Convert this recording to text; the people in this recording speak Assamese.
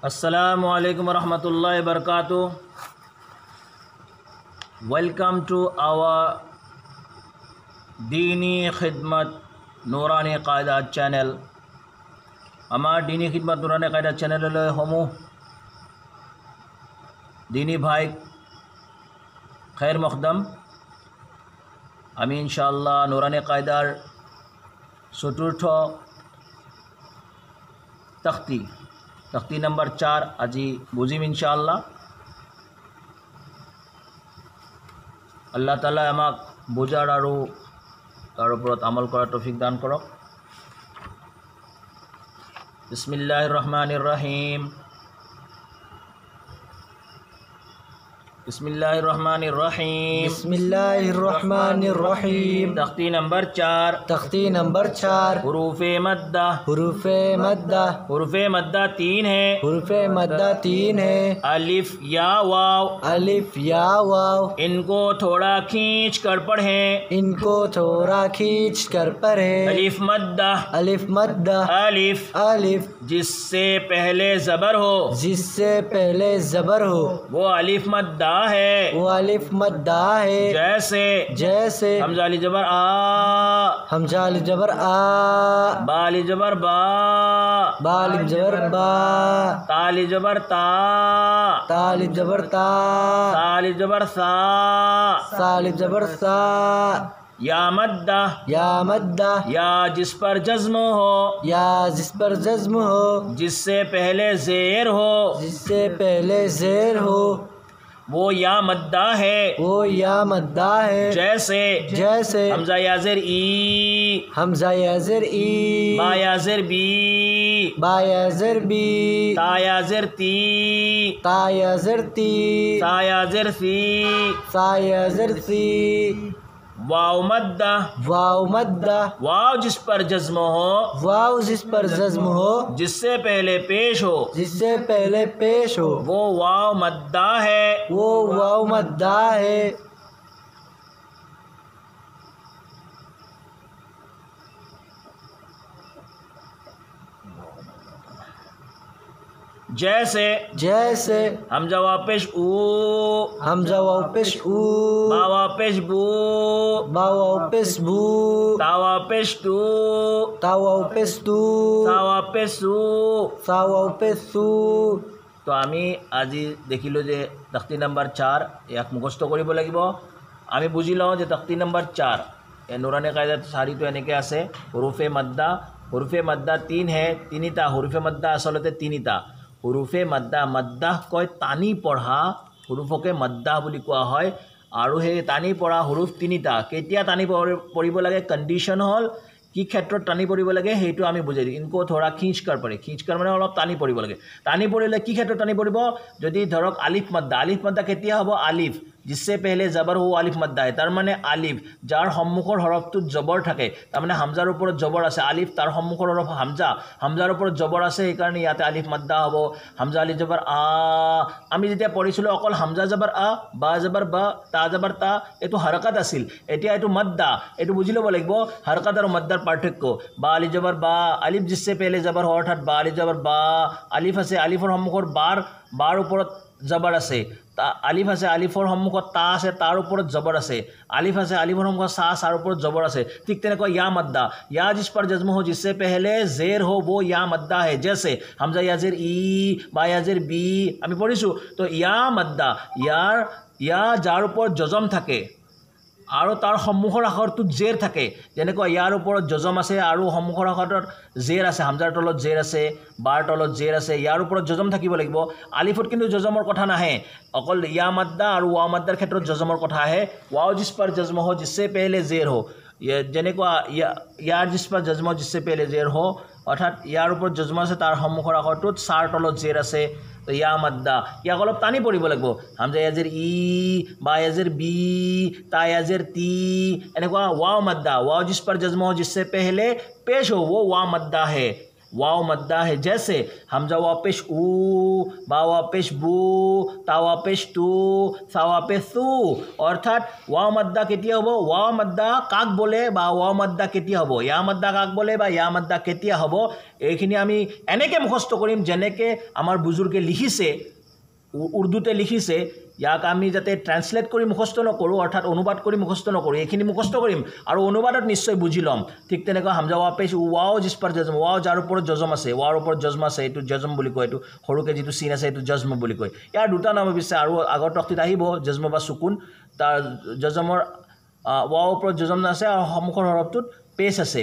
अस्सलामु अलैकुम रहमतुल्लाहि वबरकातुहू। वेलकम टू आवर दीनी खिदमत नूरानी कायदा चैनल। हमार दीनी खिदमत नूरानी कायदा चैनल हमू दीनी भाई खैर मखदम आमी इंशाअल्लाह नूरानी कायदार चतुर्थ तख्ती नम्बर 4 আজি বুজিম ইনশাআল্লাহ। আল্লাহ তাআলা আমাক বুজাৰ আৰু তাৰ ওপৰত আমল কৰাৰ তৌফিক দান কৰক। বিসমিল্লাহিৰ ৰহমানিৰ ৰহিম। बिस्मिल्लाहिर्रहमानिर्रहीम। बिस्मिल्लाहिर्रहमानिर्रहीम। तख्ती नंबर 4। हुरूफ़े मद्दा। हुरूफ़े मद्दा 3 है। हुरूफ़े मद्दा 3 है। अलिफ या वाव। इनको थोड़ा खींच कर पढ़ें। अलिफ मद्दा। अलिफ जिससे पहले ज़बर हो वो अलिफ मद्दा है। जैसे हमज़ा अली जबर आ, बा अली जबर बा, ता अली जबर ता, सा अली जबर सा, या मद्दा। या जिस पर जज्म हो, जिससे पहले ज़ेर हो वो या मद्दा है। जैसे हमज़ा याज़िर ई, बा याज़िर बी, ता याज़िर ती, सा याज़िर सी, वाव मद्दा। वाव जिस पर जज्म हो, जिससे पहले पेश हो वो वाव मद्दा है। जैसे हमज़ा वापेश ऊ, बा वापेश बू, ता वापेश टू, सा वापेश सू। तो आमी আজি দেখিলো যে তখ্তি নম্বৰ 4 ইয়াক মুখস্থ কৰিব লাগিব। আমি বুজি লওঁ যে তখ্তি নম্বৰ 4 এই নুৰানী কায়দাত চাৰিটো এনেকৈ আছে। হুৰুফে মাদ্দা 3 হে, তিনিটা হুৰুফে মাদ্দা আসলতে তিনিটা। হুৰুফে মাদ্দা কয় টানি পঢ়া হুৰুফকে মাদ্দা বুলি কোৱা হয়। আৰু সেই টানি পঢ়া হুৰুফ তিনিটা। কেতিয়া টানি পঢ়িব লাগে, কণ্ডিশ্যন হ'ল কি ক্ষেত্ৰত টানি পঢ়িব লাগে সেইটো আমি বুজাই দিম। ইনকো থোৰা খিঁচ কৰ মানে অলপ টানি পঢ়িব লাগে। টানি পঢ়িলে কি ক্ষেত্ৰত টানি পঢ়িব, যদি ধৰক আলিফ মাদ্দা কেতিয়া হ'ব, আলিফ जिससे पहले जबर हो आलिफ मद्दा है। तार माने आलिफ जार सम्मुखर हरफटुत जबर थाके, तार माने हामजार ऊपर जबर आछे, आलिफ तार सम्मुखर हरफ हामजार ऊपर जबर आछे, এই কারণে ইয়াতে আলিফ মাদ্দা হ'ব। হামজা আলি জবর আ, আমি যেতিয়া পঢ়িছিলো অকল হামজা জবর আ, বা জবর বা, তা জবর তা, এটো হাৰকাত আছিল। এতিয়া এটো মাদ্দা, এটো বুজি ল'ব লাগিব হাৰকাত আৰু মাদ্দাৰ পাৰ্থক্য। বা আলি জবৰ বা, আলিফ जिससे पहले जबर हो অৰ্থাৎ বা আলি জবৰ বা, আলিফ আছে আলিফৰ সম্মুখৰ বাৰ ওপৰত জবৰ আছে, আলিফ আছে আলিফৰ সন্মুখত তা আছে, তাৰ ওপৰত জবৰ আছে, আলিফ আছে আলিফৰ সন্মুখত সাৰ ওপৰত জবৰ আছে। ঠিক তেনেকৈ ইয়া মাদ্দা, ইয়া जिस पर जज्म हो जिससे पहले जेर हो वो या मद्दा है। जैसे हमजा याजिर ई, बा याजिर बी আমি পঢ়িছো। তো ইয়া মাদ্দা, ইয়া যাৰ ওপৰত জজম থাকে আৰু তাৰ সন্মুখৰ আখৰটোত জেৰ থাকে, যেনেকৈ ইয়াৰ ওপৰত জজম আছে আৰু সন্মুখৰ আখৰটোত জেৰ আছে, হামজাৰ তলত জেৰ আছে, বাৰ তলত জেৰ আছে, ইয়াৰ ওপৰত জজম থাকিব লাগিব। আলিফত কিন্তু জজমৰ কথা নাহে, অকল ইয়া মাদ্দা আৰু ৱা মাদ্দাৰ ক্ষেত্ৰত জজমৰ কথা আহে। ৱাও जिस पर जज्म हो जिससे पहले जेर हो, যেনেকুৱা ইয়াৰ जिस पर जज्म हो जिससे पहले जेर हो অৰ্থাৎ ইয়াৰ ওপৰত জজম আছে, তাৰ সন্মুখৰ আখৰটোত চাৰ তলত জেৰ আছে, তো ইয়া মাদ্দা ইয়াক অলপ টানি পঢ়িব লাগিব। হামজা ইয়াজিৰ ই, বা ইয়াজিৰ বি, তা ইয়াজিৰ তি, এনেকুৱা वाव मद्दा। वाव जिस पर जज्म हो जिससे पहले पेश हो वो वाव मद्दा है। वाव मद्दा है जैसे हमजा वाव पेश ऊ बा वाव पेश बू ता वाव पेश तू सा वाव पेश सू अर्थात वाव मद्दा केতিয়া হ'ব वाव मद्दा काक बोले बा वाव मद्दा केতিয়া হ'ব या मद्दा काक बोले बा या मद्दा केতিয়া হ'ব এইখিনি আমি এনেকৈ মুখস্থ কৰিম যেনেকৈ আমাৰ বুজুৰ্গে লিখিছে উৰ্দুতে লিখিছে ইয়াক আমি যাতে ট্ৰান্সলেট কৰি মুখস্থ নকৰোঁ অৰ্থাৎ অনুবাদ কৰি মুখস্থ নকৰোঁ এইখিনি মুখস্থ কৰিম আৰু অনুবাদত নিশ্চয় বুজি ল'ম ঠিক তেনেকৈ হামজা ওয়া পেশ ওয়াও জিস पर জজম ওয়াও যাৰ ওপৰত জজম আছে ওয়াৰ ওপৰত জজম আছে এইটো জজম বুলি কয় এইটো সৰুকে যিটো চিন আছে এইটো জজম বুলি কয় ইয়াৰ দুটা নাম আছে আৰু আগৰ তক্তিত আহিব জজম বা সুকুন তাৰ জজমৰ ওয়াৰ ওপৰত জজম আছে আৰু সন্মুখৰ হৰফটোত পেশ আছে